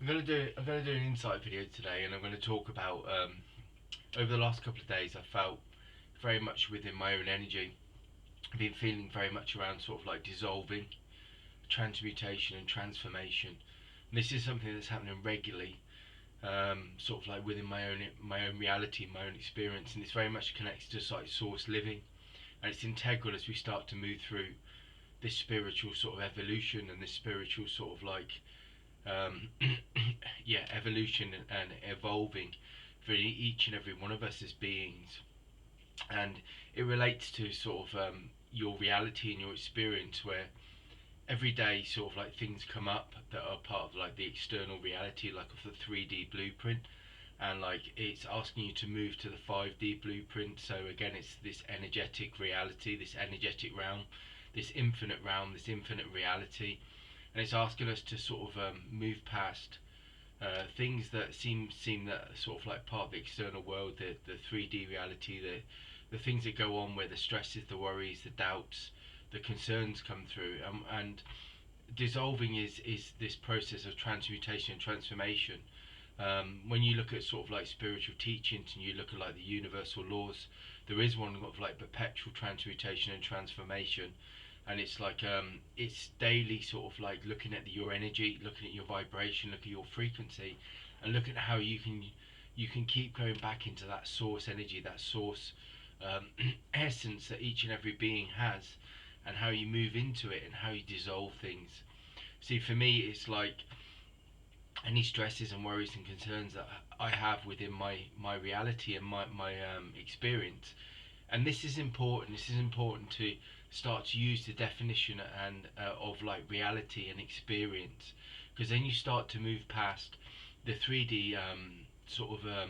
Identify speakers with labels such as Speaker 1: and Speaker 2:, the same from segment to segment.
Speaker 1: I'm gonna do an insight video today, and I'm gonna talk about over the last couple of days. I felt very much within my own energy. I've been feeling very much around sort of like dissolving, transmutation, and transformation. And this is something that's happening regularly, sort of like within my own reality, my own experience, and it's very much connected to like source living, and it's integral as we start to move through this spiritual sort of evolution and this spiritual sort of like um, yeah, evolution and evolving for each and every one of us as beings. And it relates to sort of your reality and your experience, where every day sort of like things come up that are part of like the external reality, like of the 3D blueprint, and like it's asking you to move to the 5D blueprint. So again, it's this energetic reality, this energetic realm, this infinite realm, this infinite reality, and it's asking us to sort of move past things that seem that sort of like part of the external world, the 3D reality, the things that go on, where the stresses, the worries, the doubts, the concerns come through, and dissolving is this process of transmutation and transformation. When you look at sort of like spiritual teachings and you look at like the universal laws, there is one of like perpetual transmutation and transformation, and it's like it's daily sort of like looking at your energy, looking at your vibration, looking at your frequency, and looking at how you can keep going back into that source energy, that source essence that each and every being has, and how you move into it and how you dissolve things. See, for me, it's like any stresses and worries and concerns that I have within my reality and my experience. And this is important. This is important to start to use the definition and of like reality and experience, because then you start to move past the 3D sort of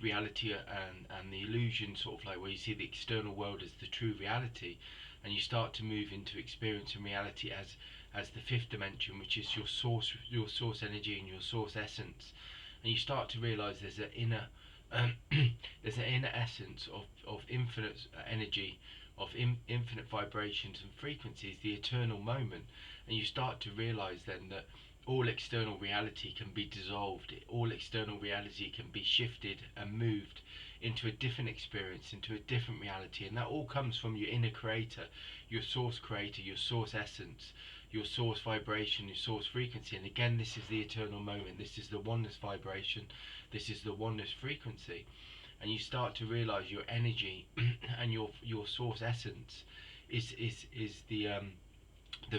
Speaker 1: reality and the illusion, sort of like where you see the external world as the true reality, and you start to move into experience and reality as the fifth dimension, which is your source energy and your source essence. And you start to realize there's an inner um, there's an inner essence of infinite energy, of infinite vibrations and frequencies, the eternal moment. And you start to realize then that all external reality can be dissolved, all external reality can be shifted and moved into a different experience, into a different reality. And that all comes from your inner creator, your source essence, your source vibration, your source frequency. And again, this is the eternal moment, this is the oneness vibration, this is the oneness frequency. And you start to realize your energy and your source essence is the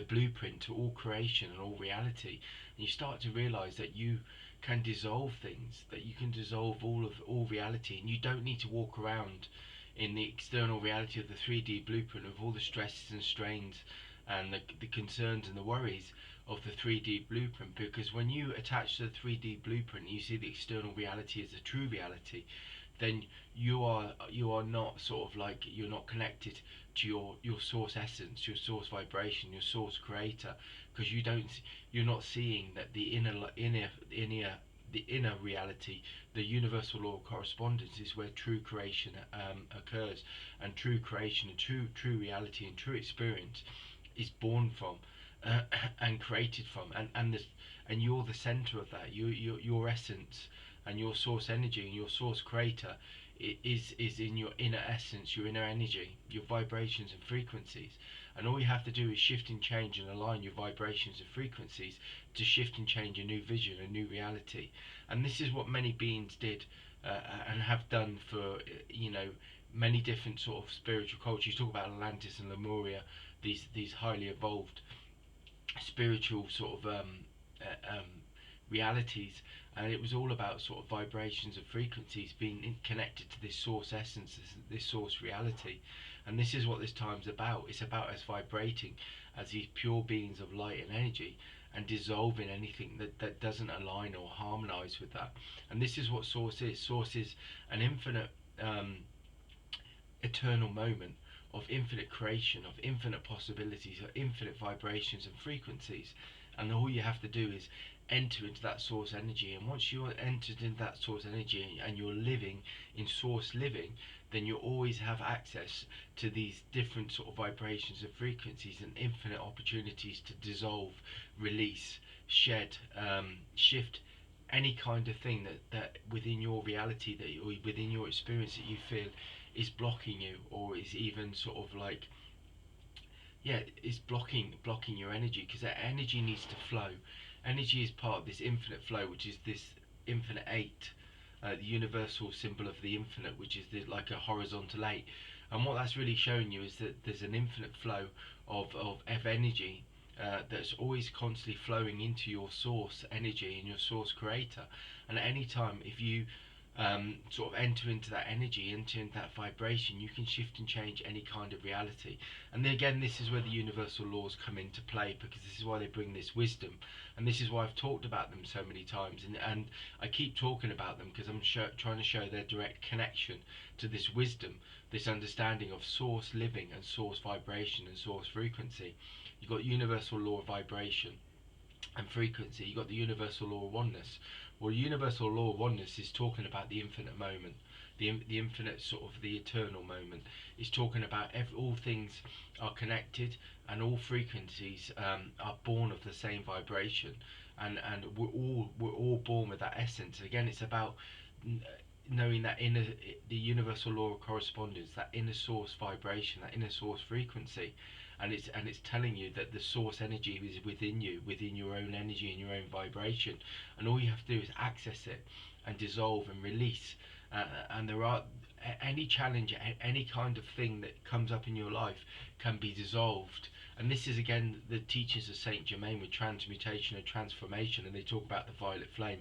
Speaker 1: blueprint to all creation and all reality. And you start to realize that you can dissolve things, that you can dissolve all reality, and you don't need to walk around in the external reality of the 3D blueprint of all the stresses and strains and the concerns and the worries of the 3D blueprint. Because when you attach to the 3D blueprint, you see the external reality as a true reality, then you are not sort of like, you're not connected to your source essence, your source vibration, your source creator, because you're not seeing that the inner reality, the universal law of correspondence, is where true creation occurs, and true creation and true reality and true experience is born from, uh, and created from, and you're the center of that. Your essence and your source energy and your source creator is in your inner essence, your inner energy, your vibrations and frequencies. And all you have to do is shift and change and align your vibrations and frequencies to shift and change a new vision, a new reality. And this is what many beings did, and have done for many different sort of spiritual cultures. You talk about Atlantis and Lemuria, these highly evolved spiritual sort of realities, and it was all about sort of vibrations and frequencies being connected to this source essence, this source reality. And this is what this time's about. It's about us vibrating as these pure beings of light and energy, and dissolving anything that doesn't align or harmonize with that. And this is what source is. Source is an infinite eternal moment of infinite creation, of infinite possibilities, of infinite vibrations and frequencies. And all you have to do is enter into that source energy. And once you're entered into that source energy and you're living in source living, then you always have access to these different sort of vibrations and frequencies and infinite opportunities to dissolve, release, shed, shift any kind of thing that within your reality, that or within your experience, that you feel is blocking you, or is even sort of like, yeah, it's blocking your energy, because that energy needs to flow. Energy is part of this infinite flow, which is this infinite eight, the universal symbol of the infinite, which is like a horizontal eight. And what that's really showing you is that there's an infinite flow of energy, that's always constantly flowing into your source energy and your source creator. And at any time, if you sort of enter into that energy, enter into that vibration, you can shift and change any kind of reality. And then again, this is where the universal laws come into play, because this is why they bring this wisdom, and this is why I've talked about them so many times, and I keep talking about them because I'm trying to show their direct connection to this wisdom, this understanding of source living and source vibration and source frequency. You've got universal law of vibration and frequency. You've got the universal law of oneness. Well, the universal law of oneness is talking about the infinite moment, the infinite sort of the eternal moment. It's talking about all things are connected, and all frequencies are born of the same vibration, and we're all born with that essence. Again, it's about knowing that inner, the universal law of correspondence, that inner source vibration, that inner source frequency. And it's telling you that the source energy is within you, within your own energy and your own vibration, and all you have to do is access it and dissolve and release. And there are any challenge, any kind of thing that comes up in your life can be dissolved. And this is again the teachings of Saint Germain with transmutation and transformation, and they talk about the violet flame.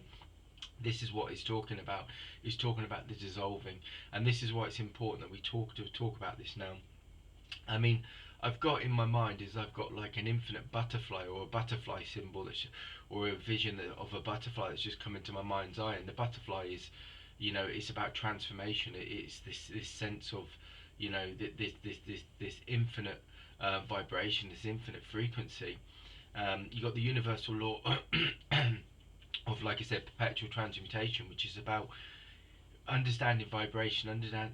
Speaker 1: This is what it's talking about. It's talking about the dissolving, and this is why it's important that we talk about this now. I mean, I've got in my mind is I've got like an infinite butterfly, or a butterfly symbol, or a vision of a butterfly that's just come into my mind's eye. And the butterfly is, it's about transformation. It's this sense of, this infinite vibration, this infinite frequency. You got the universal law of, like I said, perpetual transmutation, which is about understanding vibration,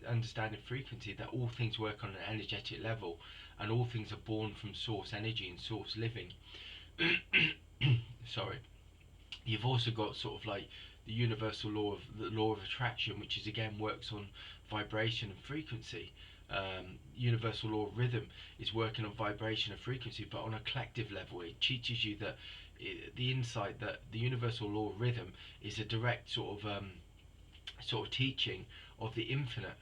Speaker 1: understanding frequency, that all things work on an energetic level, and all things are born from source energy and source living. Sorry. You've also got sort of like the universal law of attraction, which is again works on vibration and frequency. Universal law of rhythm is working on vibration and frequency, but on a collective level. It teaches you that the insight that the universal law of rhythm is a direct sort of teaching of the infinite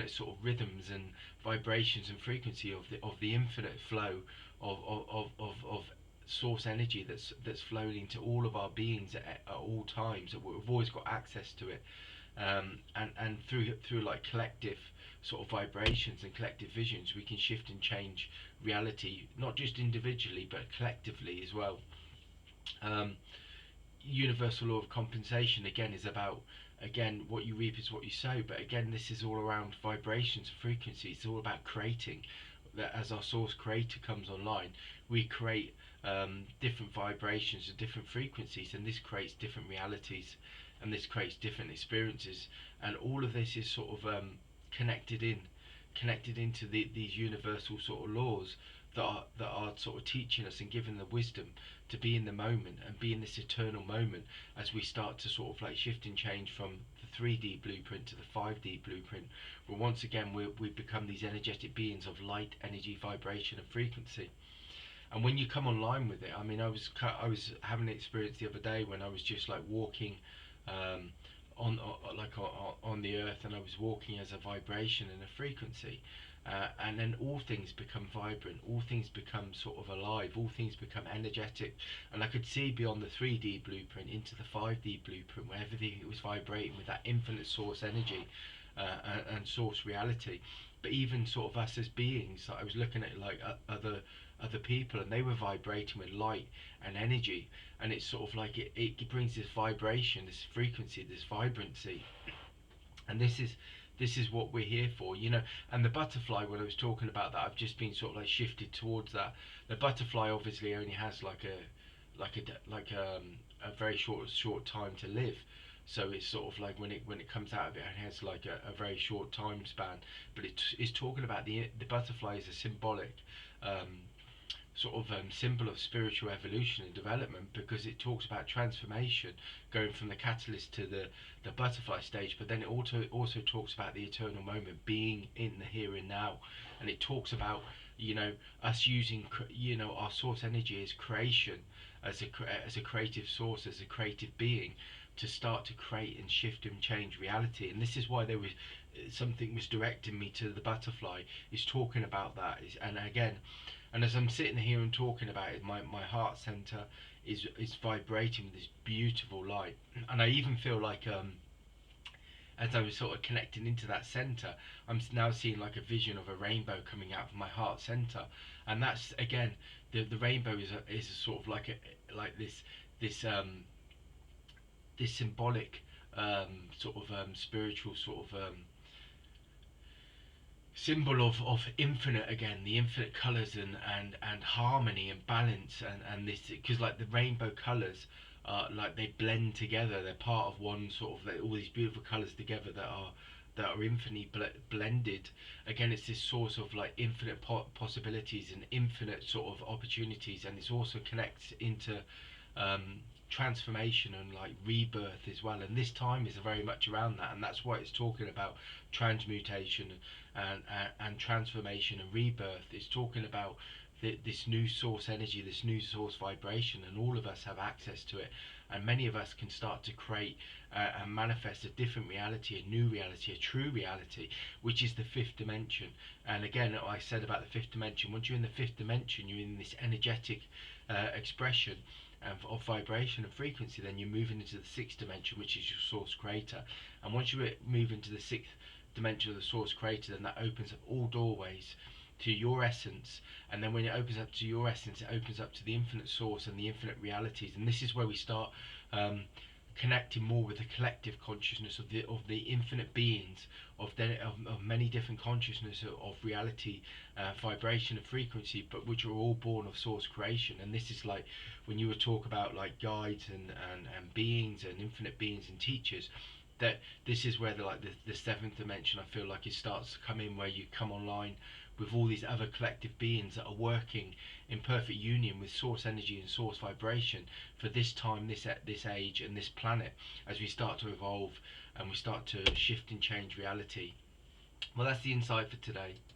Speaker 1: sort of rhythms and vibrations and frequency of the infinite flow of source energy that's flowing into all of our beings at all times. That we've always got access to it, and through like collective sort of vibrations and collective visions, we can shift and change reality, not just individually but collectively as well. Universal law of compensation again is about, again, what you reap is what you sow, but again this is all around vibrations, frequencies. It's all about creating. That as our source creator comes online, we create different vibrations and different frequencies, and this creates different realities, and this creates different experiences, and all of this is sort of connected into these universal sort of laws that are sort of teaching us and giving the wisdom to be in the moment and be in this eternal moment, as we start to sort of like shift and change from the 3D blueprint to the 5D blueprint, where once again we become these energetic beings of light, energy, vibration and frequency. And when you come online with it, I mean, I was having an experience the other day when I was just like walking on the earth, and I was walking as a vibration and a frequency, and then all things become vibrant, all things become sort of alive, all things become energetic, and I could see beyond the 3D blueprint into the 5D blueprint, where everything was vibrating with that infinite source energy and source reality. But even sort of us as beings, I was looking at like other people, and they were vibrating with light and energy, and it's sort of like it brings this vibration, this frequency, this vibrancy, and this is what we're here for, And the butterfly, when I was talking about that, I've just been sort of like shifted towards that. The butterfly obviously only has like a very short time to live, So it's sort of like when it comes out of it, it has like a very short time span. But it's talking about the butterfly as a symbolic um, symbol of spiritual evolution and development, because it talks about transformation, going from the catalyst to the butterfly stage. But then it also talks about the eternal moment, being in the here and now. And it talks about, you know, us using, you know, our source energy as creation, as a creative source, as a creative being, to start to create and shift and change reality. And this is why there was something was directing me to the butterfly, is talking about that. And again, and as I'm sitting here and talking about it, my heart center is vibrating with this beautiful light. And I even feel like, as I was sort of connecting into that center, I'm now seeing like a vision of a rainbow coming out of my heart center. And that's again, the rainbow is a sort of like this this symbolic spiritual symbol of infinite, again, the infinite colors and harmony and balance. And this, because like the rainbow colors, like they blend together, they're part of one sort of, like, all these beautiful colors together that are infinitely blended. Again, it's this source of like infinite possibilities and infinite sort of opportunities. And it also connects into um, transformation and like rebirth as well. And this time is very much around that, and that's why it's talking about transmutation and transformation and rebirth. It's talking about this new source energy, this new source vibration, and all of us have access to it. And many of us can start to create and manifest a different reality, a new reality, a true reality, which is the fifth dimension. And again, I said about the fifth dimension, once you're in the fifth dimension, you're in this energetic expression of vibration and frequency. Then you're moving into the sixth dimension, which is your source creator. And once you move into the sixth dimension of the source creator, then that opens up all doorways to your essence. And then when it opens up to your essence, it opens up to the infinite source and the infinite realities. And this is where we start connecting more with the collective consciousness of the infinite beings, of many different consciousness of reality, vibration and frequency, but which are all born of source creation. And this is like when you would talk about like guides and beings and infinite beings and teachers, that this is where the seventh dimension, I feel like, it starts to come in, where you come online with all these other collective beings that are working in perfect union with source energy and source vibration for this time, this age and this planet, as we start to evolve and we start to shift and change reality. Well, that's the insight for today.